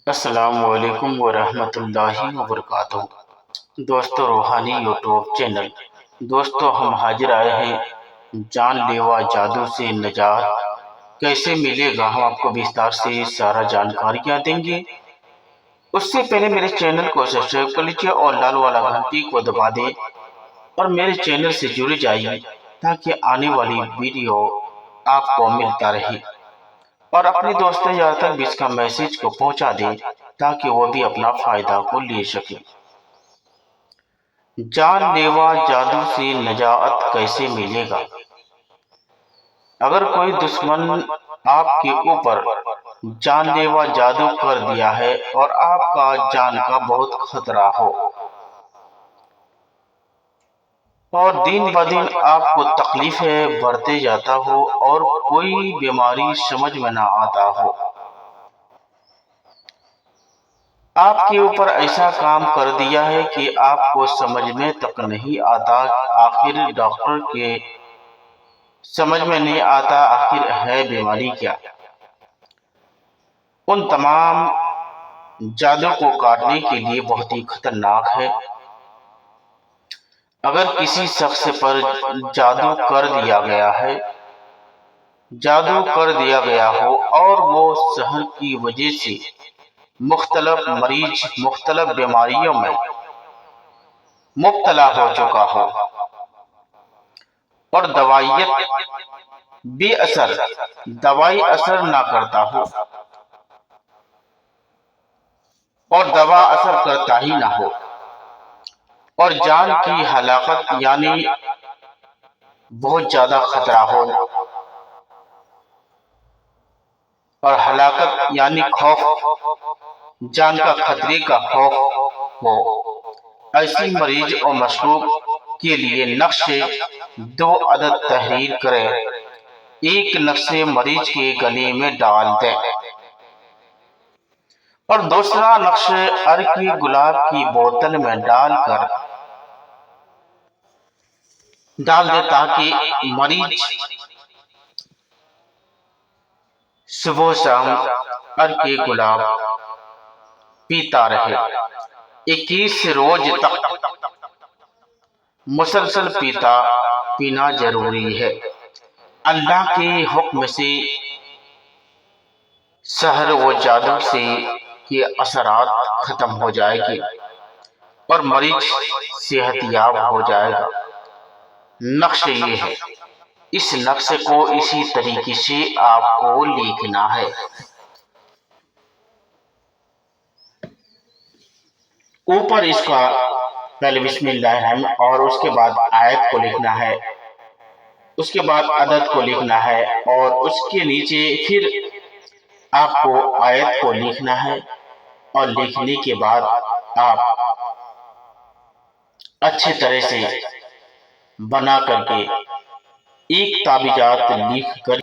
السلام علیکم ورحمۃ اللہ وبرکاتہ۔ دوستو روحانی یوٹیوب چینل، ہم حاضر آئے ہیں جان لیوا جادو سے نجات کیسے ملے گا۔ ہم آپ کو وستار سے سارا جانکاریاں دیں گے۔ اس سے پہلے میرے چینل کو سبسکرائب کر لیجیے اور لال والا گھنٹی کو دبا دیں اور میرے چینل سے جڑ جائیے تاکہ آنے والی ویڈیو آپ کو ملتا رہے، اور اپنے دوستوں یا تک بھی اس کا میسج کو پہنچا دیں تاکہ وہ بھی اپنا فائدہ کو لے سکے۔ جان لیوا جادو سے نجات کیسے ملے گا؟ اگر کوئی دشمن آپ کے اوپر جان لیوا جادو کر دیا ہے اور آپ کا جان کا بہت خطرہ ہو اور دن بدن آپ کو تکلیفیں بڑھتے جاتا ہو اور کوئی بیماری سمجھ میں نہ آتا ہو، آپ کے اوپر ایسا کام کر دیا ہے کہ آپ کو سمجھ میں تک نہیں آتا آخر ڈاکٹر کے سمجھ میں نہیں آتا آخر ہے بیماری کیا۔ ان تمام جادو کو کاٹنے کے لیے بہت ہی خطرناک ہے۔ اگر کسی شخص پر جادو کر دیا گیا ہو اور وہ سحر کی وجہ سے مختلف مریض مختلف بیماریوں میں مبتلا ہو چکا ہو اور دوائی اثر نہ کرتا ہو اور دوا اثر کرتا ہی نہ ہو اور جان کی ہلاکت یعنی بہت زیادہ خطرہ ہو اور ہلاکت یعنی خوف، جان کا خطرے کا خوف ہو، ایسی مریض اور مشکوک کے لیے نقشے 2 عدد تحریر کریں۔ ایک نقشے مریض کے گلے میں ڈال دیں اور دوسرا نقشے عرقی گلاب کی بوتل میں ڈال دے تاکہ مریض صبح شام عرقی گلاب پیتا رہے۔ 21 روز تک مسلسل پینا ضروری ہے۔ اللہ کے حکم سے سحر و جادو سے کے اثرات ختم ہو جائے گی اور مریض صحت یاب ہو جائے گا۔ نقشے یہ ہے، اس نقشے کو اسی طریقے سے آپ کو لکھنا ہے۔ اوپر اس کا پہلے بسم اللہ الرحمن اور اس کے بعد آیت کو لکھنا ہے، اس کے بعد عدد کو لکھنا ہے اور اس کے نیچے پھر آپ کو آیت کو لکھنا ہے، اور لکھنے کے بعد آپ اچھی طرح سے بنا کر کے ایک تعویذات لکھ کر